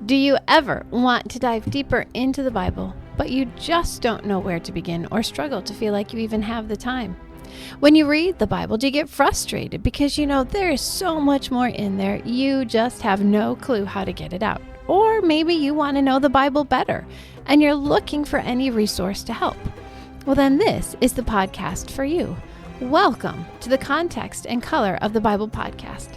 Do you ever want to dive deeper into the Bible, but you just don't know where to begin or struggle to feel like you even have the time? When you read the Bible, do you get frustrated because you know there is so much more in there, you just have no clue how to get it out? Or maybe you want to know the Bible better and you're looking for any resource to help. Well, then this is the podcast for you. Welcome to the Context and Color of the Bible podcast.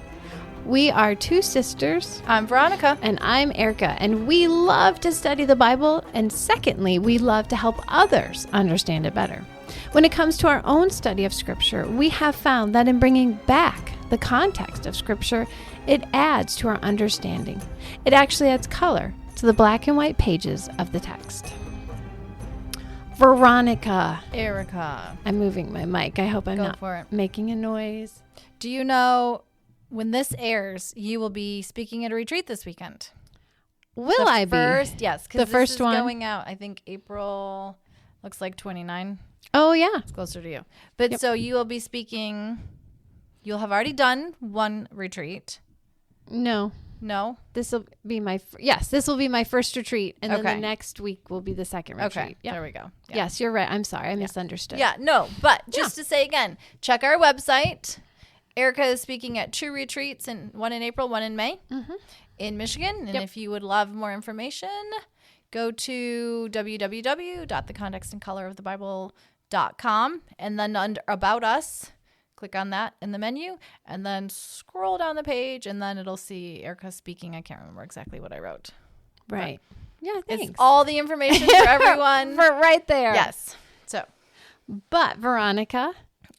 We are two sisters. I'm Veronica. And I'm Erica. And we love to study the Bible. And secondly, we love to help others understand it better. When it comes to our own study of Scripture, we have found that in bringing back the context of Scripture, it adds to our understanding. It actually adds color to the black and white pages of the text. Veronica. Erica. I'm moving my mic. I hope I'm not making a noise. Do you know when this airs, you will be speaking at a retreat this weekend? Will I be? Yes. The first one? Going out, I think April, looks like 29. Oh, yeah. It's closer to you. But So you will be speaking, you'll have already done one retreat. No. This will be this will be my first retreat. And then the next week will be the second retreat. Okay. Yep. There we go. Yeah. Yes, you're right. I'm sorry. I misunderstood. Yeah, no. But just to say again, check our website. Erica is speaking at 2 retreats, one in April, one in May in Michigan. And if you would love more information, go to www.thecontextandcolorofthebible.com and then under About Us, click on that in the menu, and then scroll down the page, and then it'll see Erica speaking. I can't remember exactly what I wrote. Right. Yeah, thanks. It's all the information for everyone. For right there. Yes. So, but Veronica,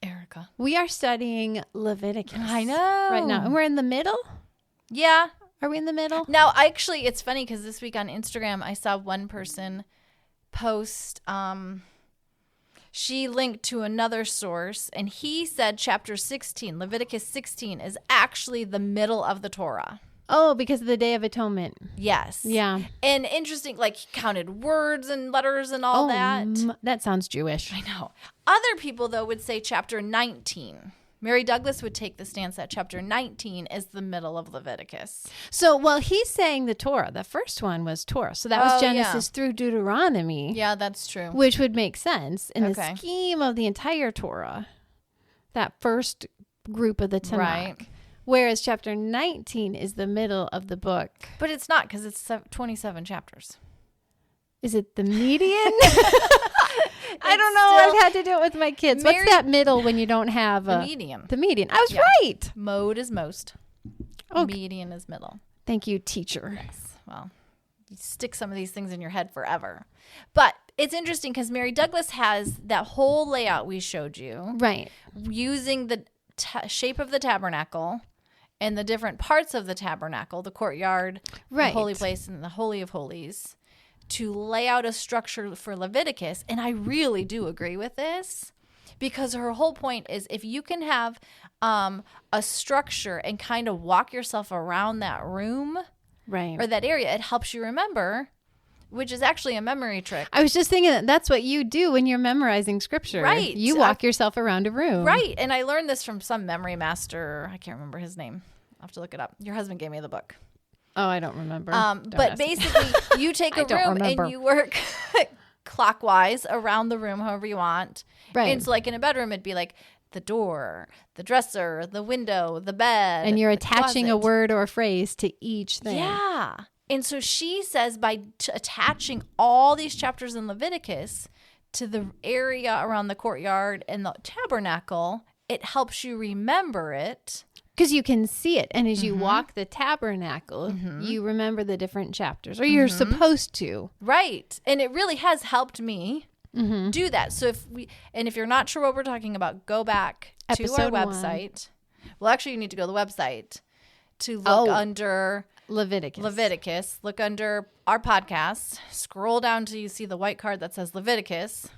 Erica, we are studying Leviticus. I know. Right now. And we're in the middle? Yeah. Are we in the middle? Now, actually, it's funny because this week on Instagram, I saw one person post, she linked to another source, and he said chapter 16, Leviticus 16, is actually the middle of the Torah. Oh, because of the Day of Atonement. Yes. Yeah. And interesting, like he counted words and letters and all that. That sounds Jewish. I know. Other people, though, would say chapter 19. Mary Douglas would take the stance that chapter 19 is the middle of Leviticus. So, well, he's saying the Torah. The first one was Torah. So that was Genesis through Deuteronomy. Yeah, that's true. Which would make sense in the scheme of the entire Torah. That first group of the Tanakh. Right. Whereas chapter 19 is the middle of the book. But it's not, because it's 27 chapters. Is it the median? I don't know. I've had to do it with my kids. What's that middle when you don't have the median? The median. I was right. Mode is most. Okay. Median is middle. Thank you, teacher. Yes. Well, you stick some of these things in your head forever. But it's interesting because Mary Douglas has that whole layout we showed you. Right. Using the shape of the tabernacle and the different parts of the tabernacle, the courtyard, the holy place, and the Holy of Holies, to lay out a structure for Leviticus. And I really do agree with this, because her whole point is if you can have a structure and kind of walk yourself around that room or that area, it helps you remember, which is actually a memory trick. I was just thinking that's what you do when you're memorizing scripture. Right. You walk yourself around a room. Right. And I learned this from some memory master. I can't remember his name. I'll have to look it up. Your husband gave me the book. Oh, I don't remember. But basically, you take a room and you work clockwise around the room however you want. Right. And so like in a bedroom, it'd be like the door, the dresser, the window, the bed. And you're attaching a word or a phrase to each thing. Yeah. And so she says by attaching all these chapters in Leviticus to the area around the courtyard and the tabernacle, it helps you remember it. Because you can see it. And as you walk the tabernacle, you remember the different chapters. Or you're supposed to. Right. And it really has helped me do that. So if you're not sure what we're talking about, go back to our website. Well, actually, you need to go to the website to look under Leviticus. Look under our podcast. Scroll down till you see the white card that says Leviticus.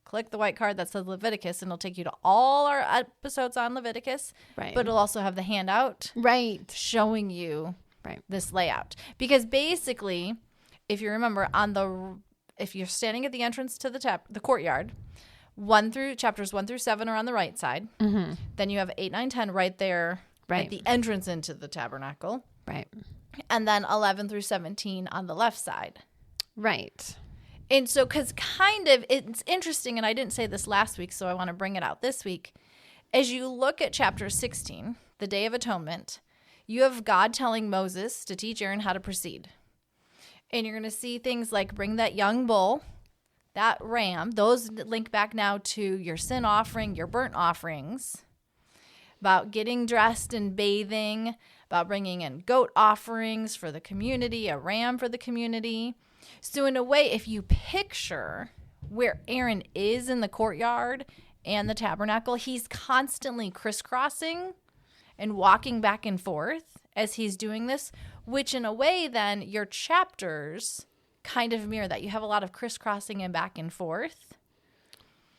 Click the white card that says Leviticus, and it'll take you to all our episodes on Leviticus. Right. But it'll also have the handout. Right. Showing you this layout. Because basically, if you remember, if you're standing at the entrance to the courtyard, chapters 1 through 7 are on the right side. Then you have 8, 9, 10 right there at the entrance into the tabernacle. Right. And then 11 through 17 on the left side. Right. And so, because kind of, it's interesting, and I didn't say this last week, so I want to bring it out this week. As you look at chapter 16, the Day of Atonement, you have God telling Moses to teach Aaron how to proceed. And you're going to see things like bring that young bull, that ram. Those link back now to your sin offering, your burnt offerings, about getting dressed and bathing, about bringing in goat offerings for the community, a ram for the community. So in a way, if you picture where Aaron is in the courtyard and the tabernacle, he's constantly crisscrossing and walking back and forth as he's doing this, which in a way then your chapters kind of mirror that. You have a lot of crisscrossing and back and forth.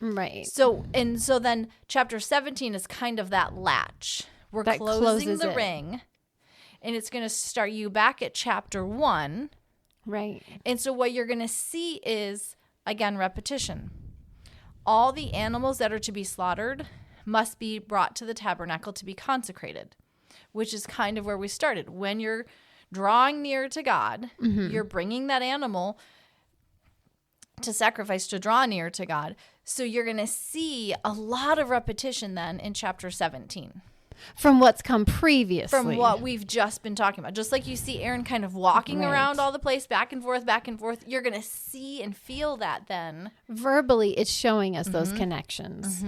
Right. So then chapter 17 is kind of that latch. We're that closing the ring, and it's going to start you back at chapter 1. Right. And so what you're going to see is, again, repetition. All the animals that are to be slaughtered must be brought to the tabernacle to be consecrated, which is kind of where we started. When you're drawing near to God, you're bringing that animal to sacrifice to draw near to God. So you're going to see a lot of repetition then in chapter 17. From what's come previously. From what we've just been talking about. Just like you see Aaron kind of walking around all the place, back and forth, you're going to see and feel that then. Verbally, it's showing us those connections.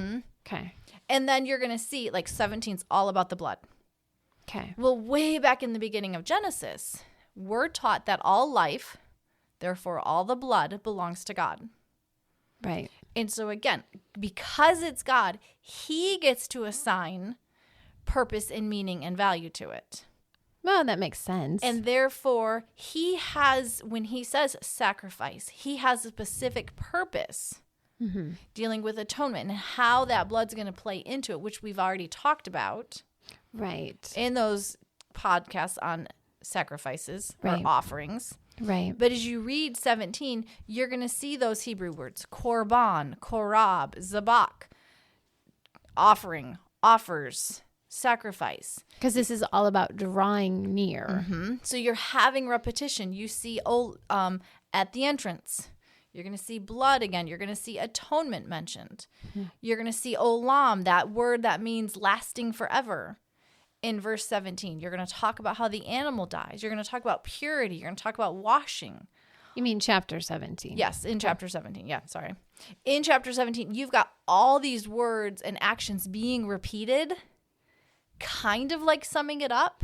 Okay. And then you're going to see, like, 17's all about the blood. Okay. Well, way back in the beginning of Genesis, we're taught that all life, therefore all the blood, belongs to God. Right. And so, again, because it's God, he gets to assign purpose and meaning and value to it. Well, that makes sense. And therefore, he has, when he says sacrifice, he has a specific purpose dealing with atonement and how that blood's going to play into it, which we've already talked about. Right. In those podcasts on sacrifices or offerings. Right. But as you read 17, you're going to see those Hebrew words, korban, korab, zabak, offering, offers, sacrifice. Because this is all about drawing near. So you're having repetition. You see at the entrance, you're going to see blood again. You're going to see atonement mentioned. You're going to see olam, that word that means lasting forever. In verse 17, you're going to talk about how the animal dies. You're going to talk about purity. You're going to talk about washing. You mean chapter 17? Yes, in chapter 17. Yeah, sorry. In chapter 17, you've got all these words and actions being repeated, kind of like summing it up.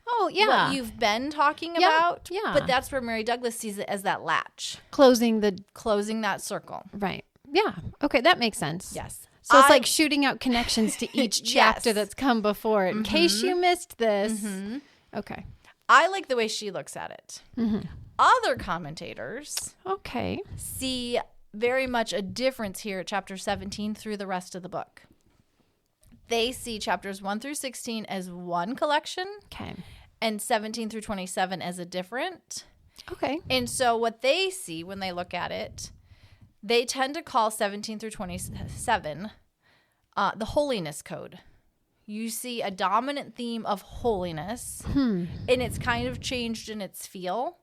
Oh, yeah. What you've been talking about. Yeah. But that's where Mary Douglas sees it as that latch. Closing that circle. Right. Yeah. Okay, that makes sense. Yes. So it's like shooting out connections to each chapter that's come before it in case you missed this. Okay. I like the way she looks at it. Other commentators see very much a difference here at chapter 17 through the rest of the book. They see chapters 1 through 16 as one collection. Okay. And 17 through 27 as a different. Okay. And so what they see when they look at it, they tend to call 17 through 27 the holiness code. You see a dominant theme of holiness, and it's kind of changed in its feel.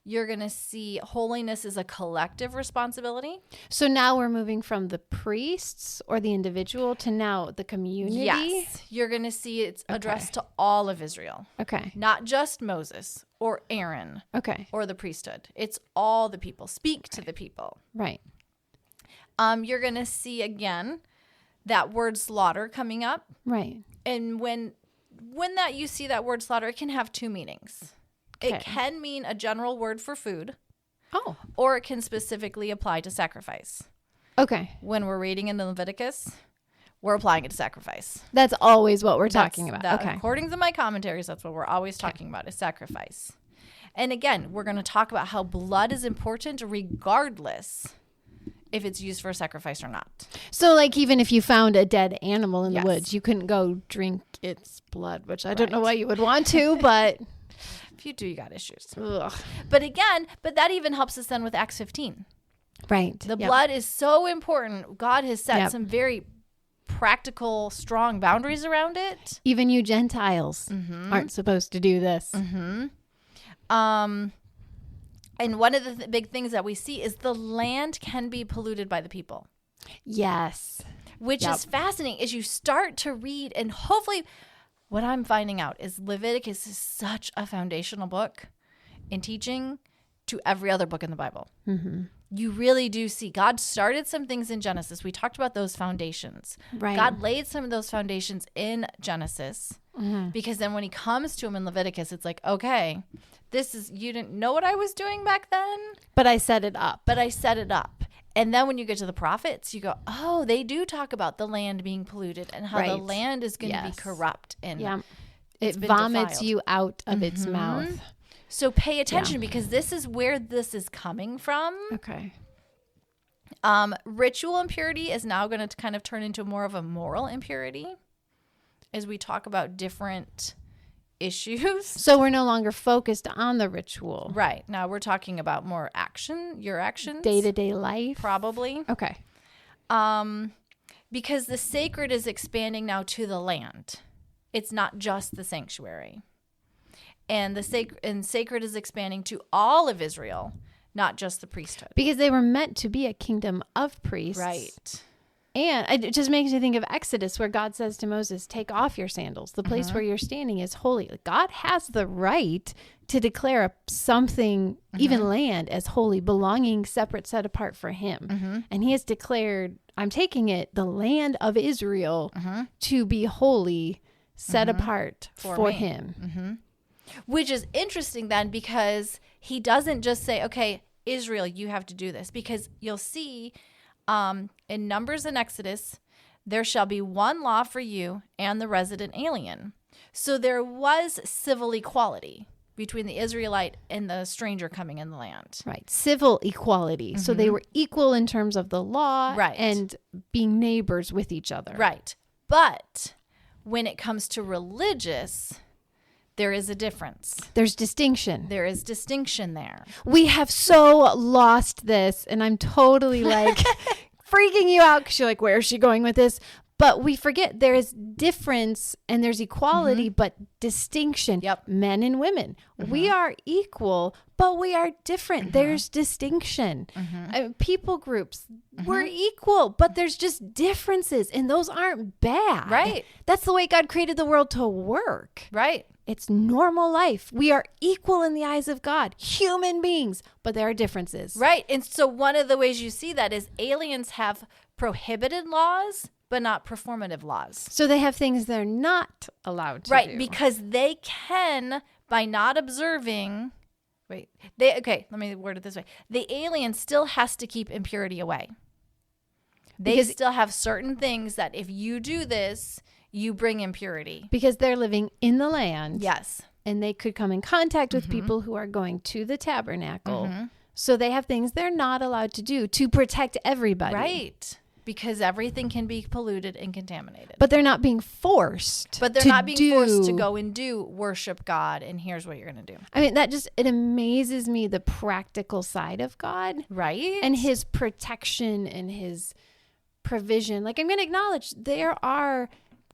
You're going to see holiness as a collective responsibility. So now we're moving from the priests or the individual to now the community? Yes. You're going to see it's addressed to all of Israel. Okay. Not just Moses or Aaron. Okay. Or the priesthood. It's all the people. Speak to the people. Right. You're going to see, again, that word slaughter coming up. Right. And when that you see that word slaughter, it can have two meanings. Okay. It can mean a general word for food. Oh. Or it can specifically apply to sacrifice. Okay. When we're reading in the Leviticus, we're applying it to sacrifice. That's always what we're talking about. That, okay. According to my commentaries, that's what we're always talking about is sacrifice. And again, we're going to talk about how blood is important regardless if it's used for a sacrifice or not. So, like, even if you found a dead animal in the woods, you couldn't go drink its blood, which I don't know why you would want to, but... If you do, you got issues. Ugh. But that even helps us then with Acts 15. Right. The blood is so important. God has set some very practical, strong boundaries around it. Even you Gentiles aren't supposed to do this. And one of the big things that we see is the land can be polluted by the people. Yes. Which is fascinating as you start to read. And hopefully what I'm finding out is Leviticus is such a foundational book in teaching to every other book in the Bible. You really do see God started some things in Genesis. We talked about those foundations. Right. God laid some of those foundations in Genesis because then when he comes to him in Leviticus, it's like, okay, you didn't know what I was doing back then. But I set it up. And then when you get to the prophets, you go, oh, they do talk about the land being polluted and how the land is going to be corrupt. And it vomits you out of its mouth. So pay attention because this is where this is coming from. Okay. Ritual impurity is now going to kind of turn into more of a moral impurity as we talk about different issues. So we're no longer focused on the ritual. Right. Now we're talking about more your actions. Day-to-day life. Probably. Okay. Because the sacred is expanding now to the land. It's not just the sanctuary. And the sacred is expanding to all of Israel, not just the priesthood. Because they were meant to be a kingdom of priests. Right. And it just makes me think of Exodus, where God says to Moses, take off your sandals. The place where you're standing is holy. God has the right to declare something, even land, as holy, belonging, separate, set apart for him. And he has declared, I'm taking it, the land of Israel, to be holy, set apart for him. Which is interesting then, because he doesn't just say, okay, Israel, you have to do this. Because you'll see in Numbers and Exodus, there shall be one law for you and the resident alien. So there was civil equality between the Israelite and the stranger coming in the land. Right. Civil equality. So they were equal in terms of the law and being neighbors with each other. Right. But when it comes to religious, there is a difference. There's distinction. There is distinction there. We have so lost this, and I'm totally like freaking you out because you're like, where is she going with this? But we forget there is difference and there's equality, but distinction. Yep. Men and women. We are equal, but we are different. There's distinction. People groups, we're equal, but there's just differences, and those aren't bad. Right. That's the way God created the world to work. Right. It's normal life. We are equal in the eyes of God, human beings, but there are differences. Right. And so one of the ways you see that is aliens have prohibited laws, but not performative laws. So they have things they're not allowed to do. Right, because they can, by not observing, let me word it this way. The alien still has to keep impurity away. They still have certain things that if you do this, you bring impurity. Because they're living in the land. Yes. And they could come in contact with people who are going to the tabernacle. So they have things they're not allowed to do to protect everybody. Right. Because everything can be polluted and contaminated. But they're not being forced. But they're not being forced to go and do worship God, and here's what you're going to do. I mean, it amazes me, the practical side of God. Right. And his protection and his provision. Like, I'm going to acknowledge there are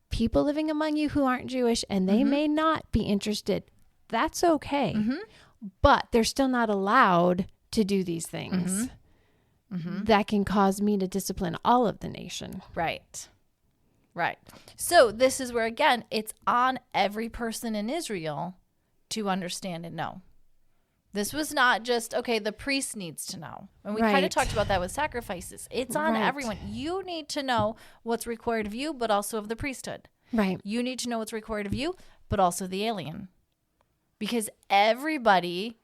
people living among you who aren't Jewish, and they may not be interested. That's okay. But they're still not allowed to do these things. That can cause me to discipline all of the nation. Right. Right. So this is where, again, it's on every person in Israel to understand and know. This was not just, okay, the priest needs to know. And we kind of talked about that with sacrifices. It's on everyone. You need to know what's required of you, but also of the priesthood. Right. You need to know what's required of you, but also the alien. Because everybody,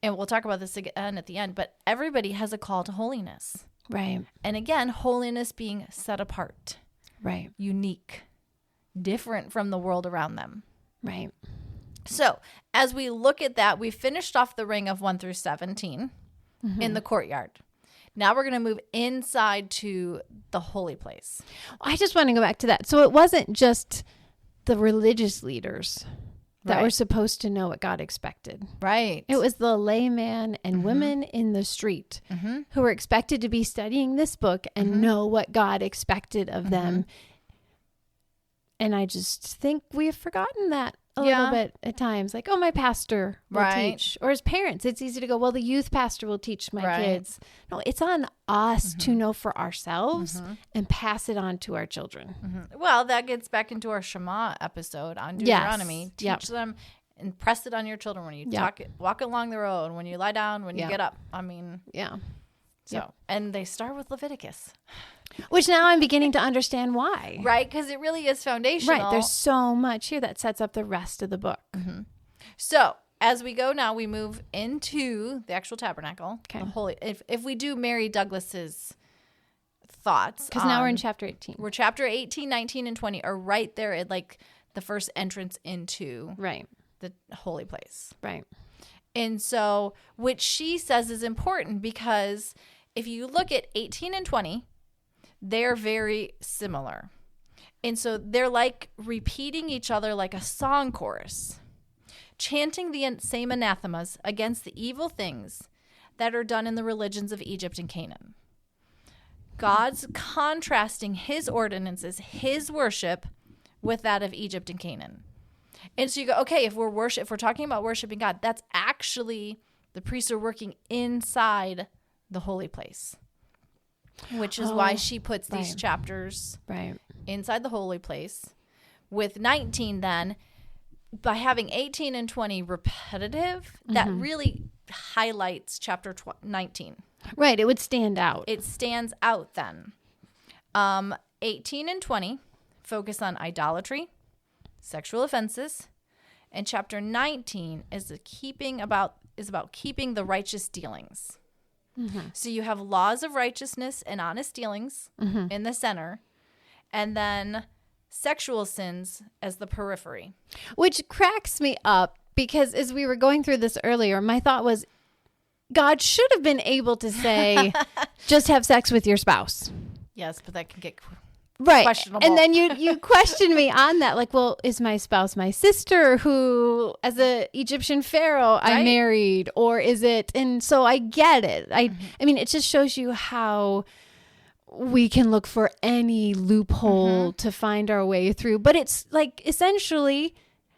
and we'll talk about this again at the end, but everybody has a call to holiness. Right. And again, holiness being set apart. Right. Unique. Different from the world around them. Right. So as we look at that, we finished off the ring of 1 through 17 in the courtyard. Now we're going to move inside to the holy place. I just want to go back to that. So it wasn't just the religious leaders that were supposed to know what God expected. Right. It was the layman and women in the street who were expected to be studying this book and know what God expected of them. And I just think we have forgotten that a little bit at times. Like, oh, my pastor will teach. Or as parents, it's easy to go, well, the youth pastor will teach my kids. No, it's on us to know for ourselves and pass it on to our children. Well, that gets back into our Shema episode on Deuteronomy. Teach them and press it on your children when you walk along the road, when you lie down, when you get up. I mean, so, and they start with Leviticus. Which now I'm beginning to understand why. Right, because it really is foundational. Right, there's so much here that sets up the rest of the book. So, as we go now, we move into the actual tabernacle. Okay. The holy. If we do Mary Douglas's thoughts. Because now we're in chapter 18. We're chapter 18, 19, and 20 are right there at like the first entrance into the holy place. Right. And so, which she says is important because if you look at 18 and 20, they're very similar. And so they're like repeating each other like a song chorus, chanting the same anathemas against the evil things that are done in the religions of Egypt and Canaan. God's contrasting his ordinances, his worship, with that of Egypt and Canaan. And so you go, okay, if we're talking about worshiping God, that's actually the priests are working inside the holy place. Which is why she puts these chapters inside the holy place. With 19 then, by having 18 and 20 repetitive, that really highlights chapter 19. Right, it would stand out. It stands out then. 18 and 20 focus on idolatry, sexual offenses, and chapter 19 is about keeping the righteous dealings. So you have laws of righteousness and honest dealings in the center, and then sexual sins as the periphery. Which cracks me up because as we were going through this earlier, my thought was God should have been able to say, just have sex with your spouse. Yes, but that can get questionable. And then you question me on that. Like, well, is my spouse my sister who, as an Egyptian pharaoh, I married? Or is it? And so I get it. I mean, it just shows you how we can look for any loophole to find our way through. But it's like essentially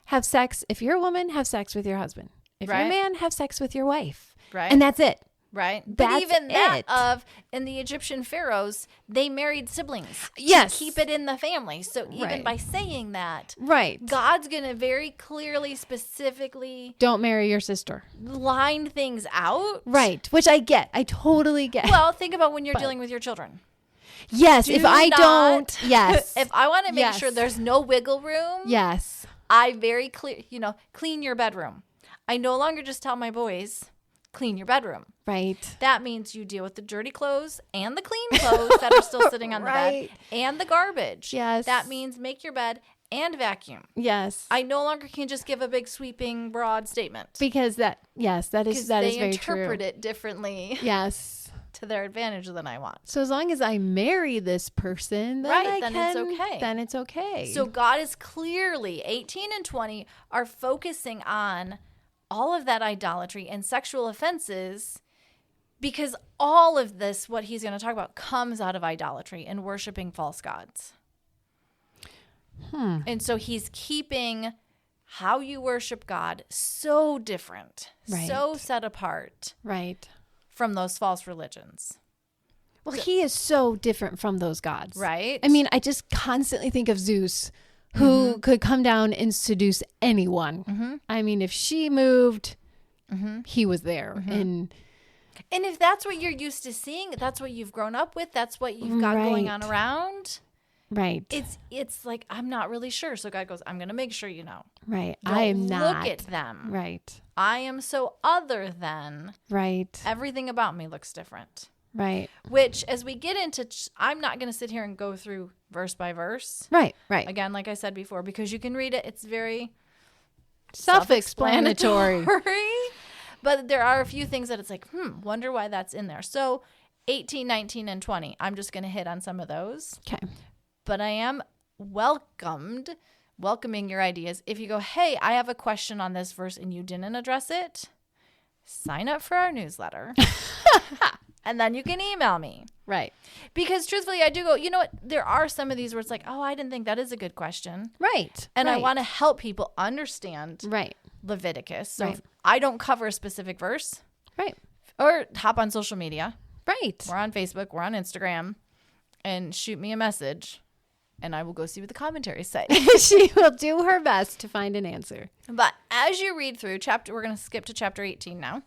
have sex. If you're a woman, have sex with your husband. If you're a man, have sex with your wife. Right. And that's it. Right. But even that in the Egyptian pharaohs, they married siblings. Yes. To keep it in the family. So even by saying that, right, God's going to very clearly, specifically don't marry your sister. Line things out. Right. Which I get. I totally get. Well, think about when you're dealing with your children. Yes. If I don't. Yes. If I want to make sure there's no wiggle room. Yes. I very clear, clean your bedroom. I no longer just tell my boys, clean your bedroom. Right. That means you deal with the dirty clothes and the clean clothes that are still sitting on the bed and the garbage. Yes. That means make your bed and vacuum. Yes. I no longer can just give a big sweeping broad statement. Because that is very true. They interpret it differently. Yes. To their advantage than I want. So as long as I marry this person, then it's okay. Then it's okay. So God is clearly, 18 and 20 are focusing on all of that idolatry and sexual offenses because all of this, what he's going to talk about, comes out of idolatry and worshiping false gods. And so he's keeping how you worship God so different, so set apart from those false religions. Well, he is so different from those gods. Right. I mean, I just constantly think of Zeus, who could come down and seduce anyone. I mean, if she moved, he was there. And if that's what you're used to seeing, that's what you've grown up with, that's what you've got going on around. Right. It's like, I'm not really sure. So God goes, I'm going to make sure you know. Right. Don't I am not. Look at them. Right. I am so other than. Right. Everything about me looks different. Right. Which, as we get into, I'm not going to sit here and go through verse by verse. Right. Right. Again, like I said before, because you can read it. It's very self-explanatory. But there are a few things that it's like, wonder why that's in there. So 18, 19, and 20, I'm just going to hit on some of those. Okay. But I am welcoming your ideas. If you go, hey, I have a question on this verse and you didn't address it, sign up for our newsletter. And then you can email me. Right. Because truthfully, I do go, you know what? There are some of these where it's like, oh, I didn't think that is a good question. Right. And I want to help people understand Leviticus. So if I don't cover a specific verse. Right. Or hop on social media. Right. We're on Facebook. We're on Instagram. And shoot me a message. And I will go see what the commentaries say. She will do her best to find an answer. But as you read through we're going to skip to chapter 18 now.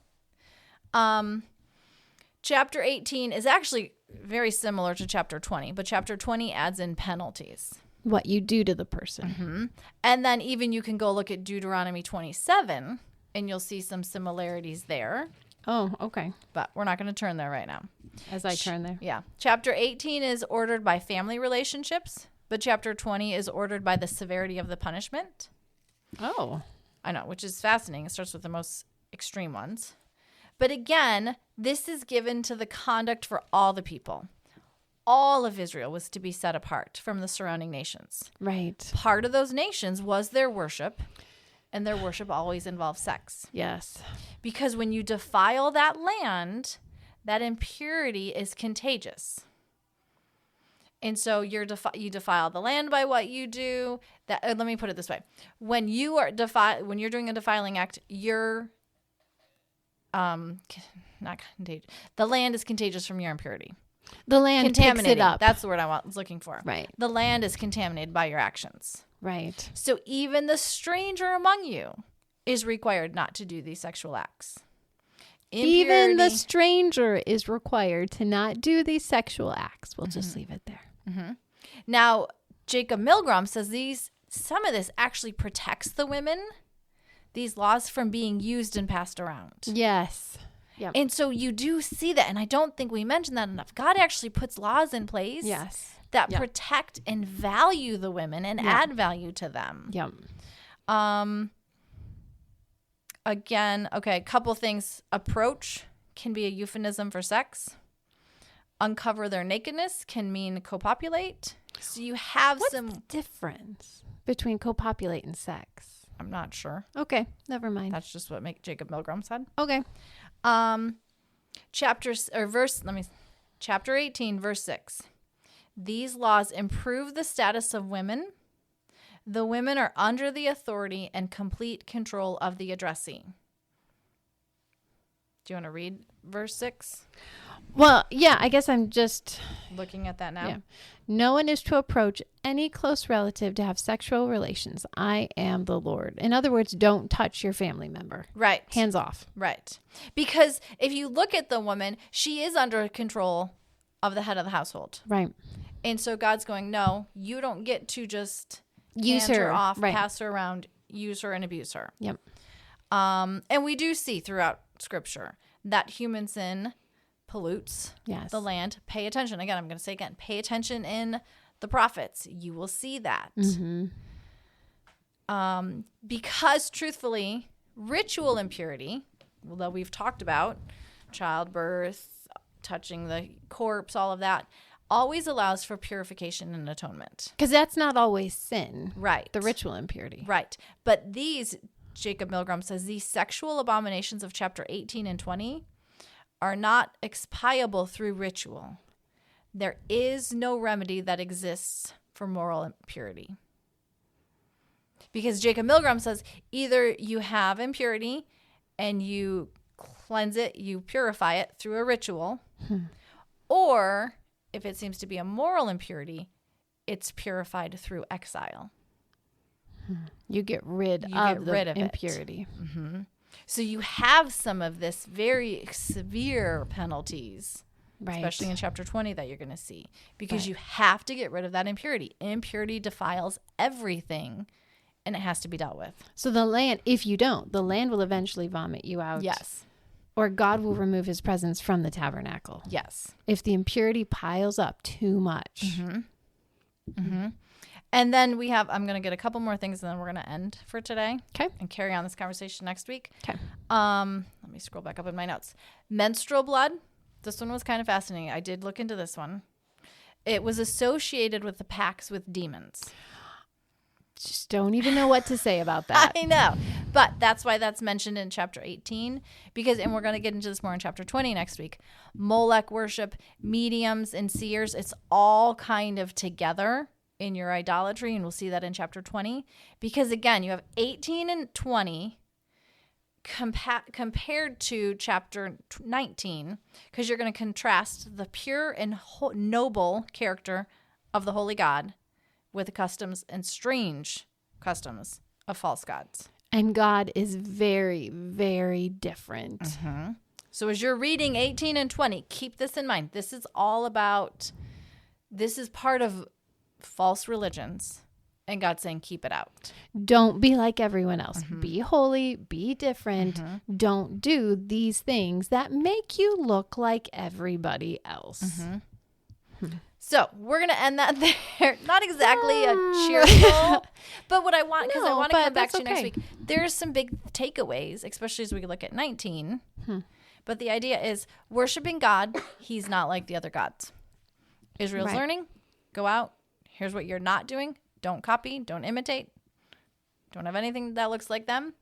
Chapter 18 is actually very similar to chapter 20, but chapter 20 adds in penalties. What you do to the person. Mm-hmm. And then even you can go look at Deuteronomy 27, and you'll see some similarities there. Oh, okay. But we're not going to turn there right now. As I turn there. Yeah. Chapter 18 is ordered by family relationships, but chapter 20 is ordered by the severity of the punishment. Oh. I know, which is fascinating. It starts with the most extreme ones. But again, this is given to the conduct for all the people. All of Israel was to be set apart from the surrounding nations. Right. Part of those nations was their worship, and their worship always involved sex. Yes. Because when you defile that land, that impurity is contagious. And so you defile the land by what you do. Let me put it this way: when you are when you're doing a defiling act, you're not contagious. The land is contagious from your impurity. The land picks it up. That's the word I was looking for. Right. The land is contaminated by your actions. Right. So even the stranger among you is required not to do these sexual acts. Even the stranger is required to not do these sexual acts. We'll just leave it there. Mm-hmm. Now, Jacob Milgrom says some of this actually protects the women, these laws, from being used and passed around. Yes. Yep. And so you do see that, and I don't think we mentioned that enough. God actually puts laws in place that protect and value the women and add value to them. Yep. Again, okay, a couple things. Approach can be a euphemism for sex. Uncover their nakedness can mean copopulate. So you have What's the difference between copopulate and sex? I'm not sure. Okay, never mind. That's just what Jacob Milgrom said. Okay. Chapter 18, verse 6. These laws improve the status of women. The women are under the authority and complete control of the addressee. Do you want to read verse 6? Well, yeah, I guess I'm just looking at that now. Yeah. No one is to approach any close relative to have sexual relations. I am the Lord. In other words, don't touch your family member. Right. Hands off. Right. Because if you look at the woman, she is under control of the head of the household. Right. And so God's going, no, you don't get to just use her off, pass her around, use her and abuse her. Yep. And we do see throughout Scripture that human sin pollutes the land. Pay attention. Again, I'm going to say again, pay attention in the prophets. You will see that. Mm-hmm. Because truthfully, ritual impurity, that we've talked about, childbirth, touching the corpse, all of that, always allows for purification and atonement. Because that's not always sin. Right. The ritual impurity. Right. But these, Jacob Milgrom says, these sexual abominations of chapter 18 and 20 are not expiable through ritual. There is no remedy that exists for moral impurity. Because Jacob Milgrom says either you have impurity and you cleanse it, you purify it through a ritual, or if it seems to be a moral impurity, it's purified through exile. You get rid of the impurity. Mm-hmm. So you have some of this very severe penalties, especially in chapter 20 that you're going to see, because you have to get rid of that impurity. Impurity defiles everything, and it has to be dealt with. So the land, if you don't, the land will eventually vomit you out. Yes. Or God will remove his presence from the tabernacle. Yes. If the impurity piles up too much. Mm-hmm. Mm-hmm. And then we have, I'm going to get a couple more things and then we're going to end for today. Okay. And carry on this conversation next week. Okay. Let me scroll back up in my notes. Menstrual blood. This one was kind of fascinating. I did look into this one. It was associated with the pacts with demons. just don't even know what to say about that. I know. But that's why that's mentioned in chapter 18, and we're going to get into this more in chapter 20 next week. Molech worship, mediums and seers, it's all kind of together in your idolatry, and we'll see that in chapter 20. Because again, you have 18 and 20 compared to chapter 19, because you're going to contrast the pure and noble character of the holy God with the customs and strange customs of false gods. And God is very, very different. Mm-hmm. So as you're reading 18 and 20, keep this in mind. This is part of false religions. And God's saying, keep it out. Don't be like everyone else. Mm-hmm. Be holy, be different. Mm-hmm. Don't do these things that make you look like everybody else. Mm-hmm. So we're going to end that there. Not exactly a cheerful, but what I want, because I want to come back to next week. There's some big takeaways, especially as we look at 19. But the idea is worshiping God. He's not like the other gods. Israel's learning. Go out. Here's what you're not doing. Don't copy. Don't imitate. Don't have anything that looks like them.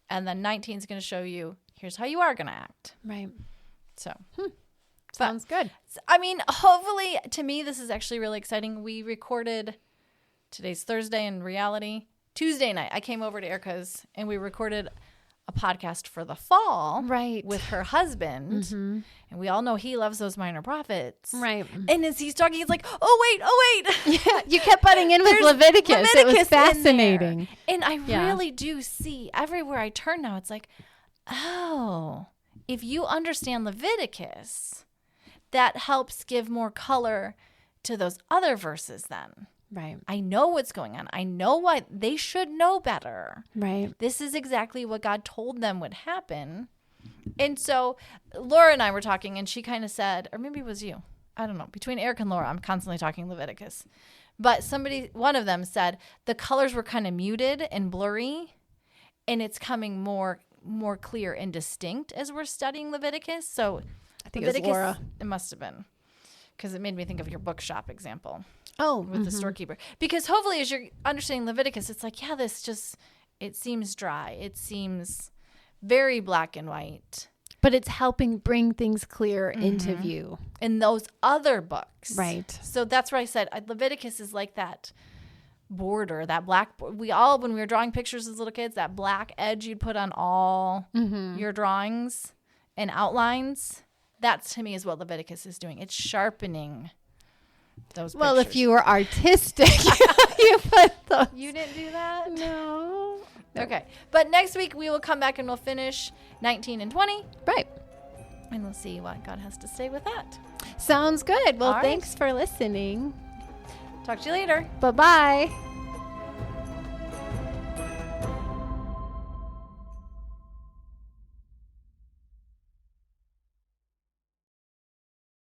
And then 19 is going to show you, here's how you are going to act. Right. So. Sounds good. I mean, hopefully, to me, this is actually really exciting. We recorded, today's Thursday in reality, Tuesday night. I came over to Erica's and we recorded a podcast for the fall. Right. With her husband. Mm-hmm. And we all know he loves those minor prophets. Right. And as he's talking, he's like, oh, wait. Yeah, you kept butting in with Leviticus. It was fascinating. And I really do see everywhere I turn now, it's like, oh, if you understand Leviticus, that helps give more color to those other verses then. Right. I know what's going on. I know why they should know better. Right. This is exactly what God told them would happen. And so Laura and I were talking, and she kind of said, or maybe it was you. I don't know. Between Eric and Laura, I'm constantly talking Leviticus. But one of them said the colors were kind of muted and blurry, and it's coming more clear and distinct as we're studying Leviticus. So I think Leviticus, it was Laura. It must have been, because it made me think of your bookshop example. Oh, with the storekeeper. Because hopefully as you're understanding Leviticus, it's like, yeah, it seems dry. It seems very black and white. But it's helping bring things clear into view. In those other books. Right. So that's why I said Leviticus is like that border, that black, when we were drawing pictures as little kids, that black edge you'd put on all your drawings and outlines. That to me is what Leviticus is doing. It's sharpening those pictures. Well, if you were artistic, you put those. You didn't do that? No. Okay. But next week we will come back and we'll finish 19 and 20. Right. And we'll see what God has to say with that. Sounds good. Well, All right. Thanks for listening. Talk to you later. Bye-bye.